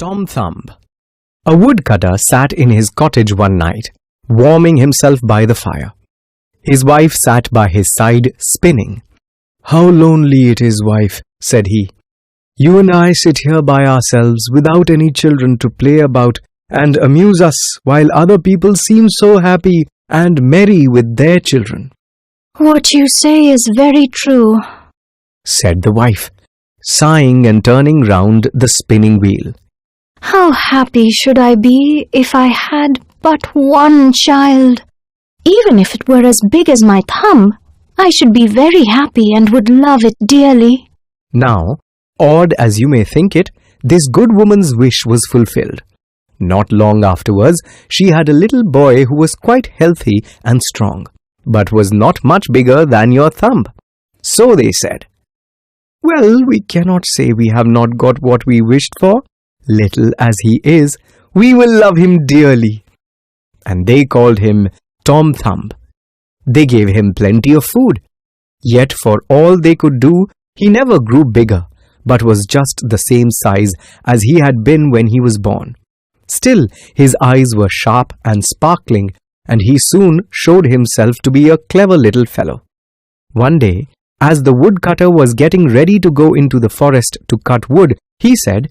Tom Thumb. A woodcutter sat in his cottage one night, warming himself by the fire. His wife sat by his side, spinning. "How lonely it is, wife," said he. "You and I sit here by ourselves without any children to play about and amuse us, while other people seem so happy and merry with their children." "What you say is very true," said the wife, sighing and turning round the spinning wheel. "How happy should I be if I had but one child? Even if it were as big as my thumb, I should be very happy and would love it dearly." Now, odd as you may think it, this good woman's wish was fulfilled. Not long afterwards, she had a little boy who was quite healthy and strong, but was not much bigger than your thumb. So they said, "Well, we cannot say we have not got what we wished for. Little as he is, we will love him dearly." And they called him Tom Thumb. They gave him plenty of food. Yet for all they could do, he never grew bigger, but was just the same size as he had been when he was born. Still, his eyes were sharp and sparkling, and he soon showed himself to be a clever little fellow. One day, as the woodcutter was getting ready to go into the forest to cut wood, he said,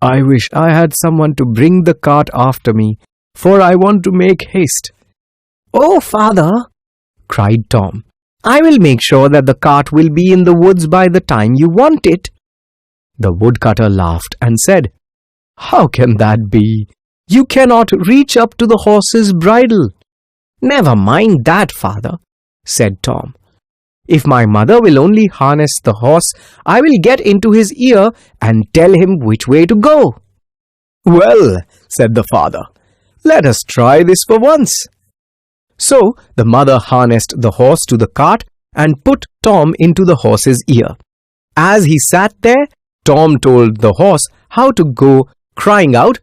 "I wish I had someone to bring the cart after me, for I want to make haste." "Oh, father," cried Tom, "I will make sure that the cart will be in the woods by the time you want it." The woodcutter laughed and said, "How can that be? You cannot reach up to the horse's bridle." "Never mind that, father," said Tom. "If my mother will only harness the horse, I will get into his ear and tell him which way to go." "Well," said the father, "let us try this for once." So the mother harnessed the horse to the cart and put Tom into the horse's ear. As he sat there, Tom told the horse how to go, crying out,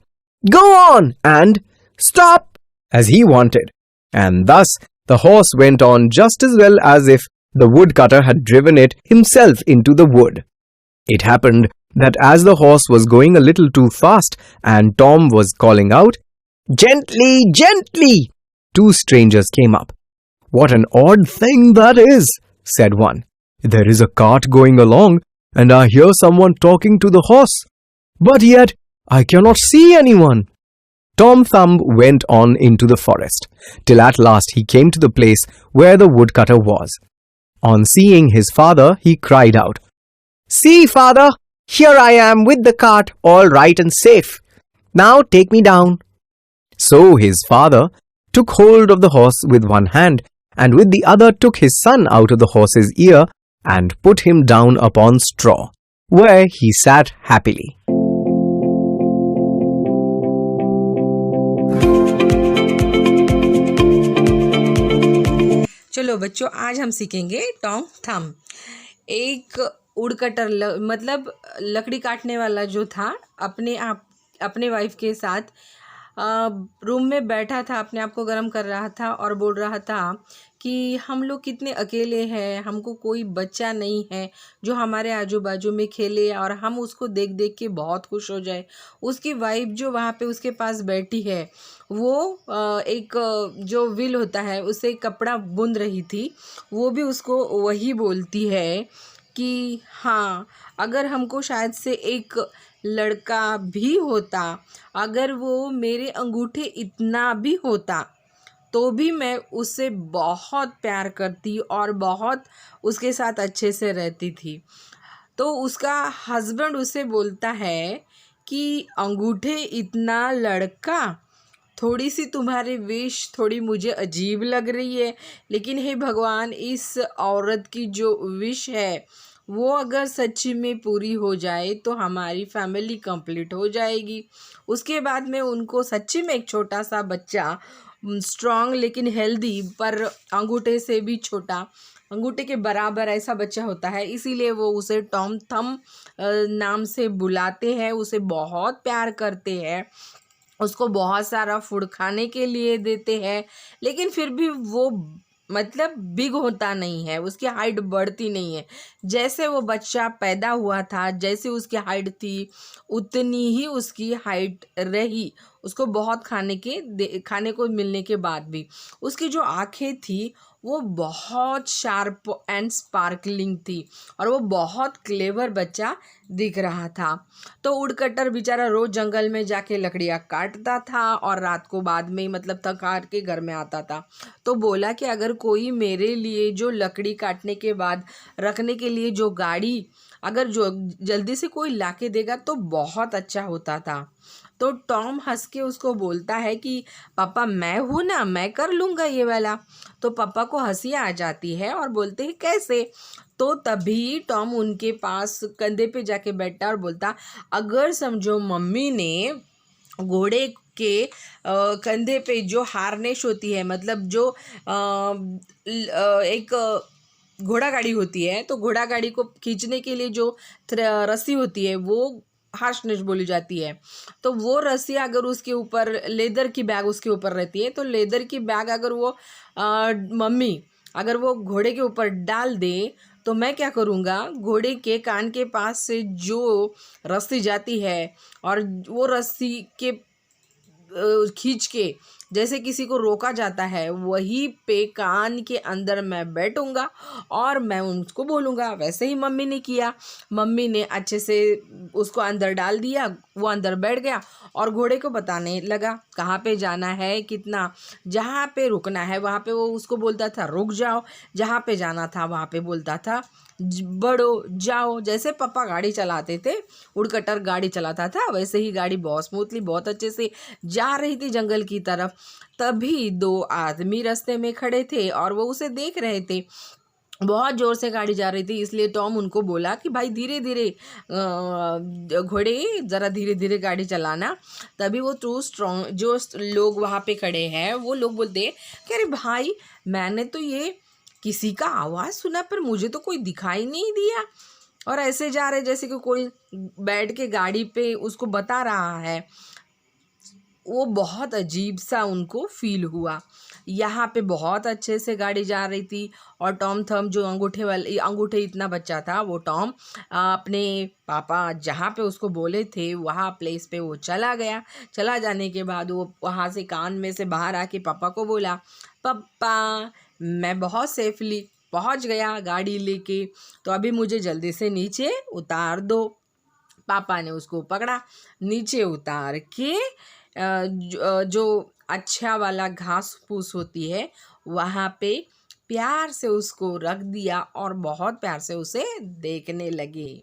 "Go on!" and "Stop!" as he wanted. And thus the horse went on just as well as if the woodcutter had driven it himself into the wood. It happened that as the horse was going a little too fast and Tom was calling out, "Gently, gently!" two strangers came up. "What an odd thing that is," said one. "There is a cart going along, and I hear someone talking to the horse, but yet I cannot see anyone." Tom Thumb went on into the forest, till at last he came to the place where the woodcutter was. On seeing his father, he cried out, "See, father, here I am with the cart, all right and safe. Now take me down." So his father took hold of the horse with one hand, and with the other took his son out of the horse's ear and put him down upon straw, where he sat happily. चलो बच्चों, आज हम सीखेंगे Tom थम। एक woodcutter मतलब लकड़ी काटने वाला जो था, अपने वाइफ के साथ रूम में बैठा था, अपने आप को गर्म कर रहा था और बोल रहा था कि हम लोग कितने अकेले हैं, हमको कोई बच्चा नहीं है जो हमारे आजू बाजू में खेले और हम उसको देख देख के बहुत खुश हो जाए। उसकी वाइफ जो वहाँ पे उसके पास बैठी है, वो एक जो व्हील होता है उसे कपड़ा बुन रही थी। वो भी उसको वही बोलती है कि हाँ, अगर हमको शायद से एक लड़का भी होता, अगर वो मेरे अंगूठे इतना भी होता, तो भी मैं उससे बहुत प्यार करती और बहुत उसके साथ अच्छे से रहती थी। तो उसका हस्बैंड उसे बोलता है कि अंगूठे इतना लड़का, थोड़ी सी तुम्हारी विश थोड़ी मुझे अजीब लग रही है, लेकिन हे भगवान, इस औरत की जो विश है वो अगर सच्ची में पूरी हो जाए तो हमारी फैमिली कंप्लीट हो जाएगी। उसके बाद में उनको सच्ची में एक छोटा सा बच्चा, स्ट्रॉन्ग लेकिन हेल्दी, पर अंगूठे से भी छोटा, अंगूठे के बराबर ऐसा बच्चा होता है। इसीलिए वो उसे टॉम थम नाम से बुलाते हैं, उसे बहुत प्यार करते हैं, उसको बहुत सारा फूड खाने के लिए देते हैं, लेकिन फिर भी वो मतलब बिग होता नहीं है, उसकी हाइट बढ़ती नहीं है। जैसे वो बच्चा पैदा हुआ था, जैसे उसकी हाइट थी, उतनी ही उसकी हाइट रही। उसको बहुत खाने को मिलने के बाद भी उसकी जो आँखें थी वो बहुत शार्प एंड स्पार्कलिंग थी और वो बहुत क्लेवर बच्चा दिख रहा था। तो वुडकटर बेचारा रोज जंगल में जाके लकड़ियाँ काटता था और रात को बाद में मतलब थक हार के घर में आता था। तो बोला कि अगर कोई मेरे लिए जो लकड़ी काटने के बाद रखने के लिए जो गाड़ी अगर जो जल्दी से कोई लाके देगा तो बहुत अच्छा होता था। तो टॉम हंस के उसको बोलता है कि पापा मैं हूँ ना, मैं कर लूँगा ये वाला। तो पापा को हंसी आ जाती है और बोलते हैं कैसे। तो तभी टॉम उनके पास कंधे पे जाके बैठता और बोलता, अगर समझो मम्मी ने घोड़े के कंधे पे जो हार्नेस होती है, मतलब जो एक घोड़ा गाड़ी होती है, तो घोड़ा गाड़ी को खींचने के लिए जो रस्सी होती है वो हार्नेस बोली जाती है। तो वो रस्सी अगर उसके ऊपर लेदर की बैग उसके ऊपर रहती है, तो लेदर की बैग अगर वो मम्मी अगर वो घोड़े के ऊपर डाल दे तो मैं क्या करूँगा, घोड़े के कान के पास से जो रस्सी जाती है और वो रस्सी के खींच के जैसे किसी को रोका जाता है वहीं पे कान के अंदर मैं बैठूंगा और मैं उसको बोलूँगा। वैसे ही मम्मी ने किया। मम्मी ने अच्छे से उसको अंदर डाल दिया, वो अंदर बैठ गया और घोड़े को बताने लगा कहाँ पे जाना है, कितना, जहाँ पे रुकना है वहाँ पे वो उसको बोलता था रुक जाओ, जहाँ पे जाना था वहाँ पे बोलता था बढ़ो जाओ। जैसे पापा गाड़ी चलाते थे, वुडकटर गाड़ी चलाता था, वैसे ही गाड़ी बहुत स्मूथली बहुत अच्छे से जा रही थी जंगल की तरफ। तभी दो आदमी रास्ते में खड़े थे और वो उसे देख रहे थे। बहुत ज़ोर से गाड़ी जा रही थी, इसलिए टॉम उनको बोला कि भाई धीरे धीरे घोड़े ज़रा धीरे धीरे गाड़ी चलाना। तभी वो टू स्ट्रॉन्ग जो लोग वहाँ पे खड़े हैं वो लोग बोलते हैं कि अरे भाई मैंने तो ये किसी का आवाज़ सुना पर मुझे तो कोई दिखाई नहीं दिया। और ऐसे जा रहे जैसे कि कोई बैठ के गाड़ी पे उसको बता रहा है। वो बहुत अजीब सा उनको फील हुआ। यहाँ पे बहुत अच्छे से गाड़ी जा रही थी और टॉम थम जो अंगूठे इतना बच्चा था वो टॉम अपने पापा जहाँ पे उसको बोले थे वहाँ प्लेस पे वो चला गया। चला जाने के बाद वो वहाँ से कान में से बाहर आके पापा को बोला, पापा मैं बहुत सेफली पहुँच गया गाड़ी लेके, तो अभी मुझे जल्दी से नीचे उतार दो। पापा ने उसको पकड़ा, नीचे उतार के जो अच्छा वाला घास फूस होती है वहाँ पे प्यार से उसको रख दिया और बहुत प्यार से उसे देखने लगे।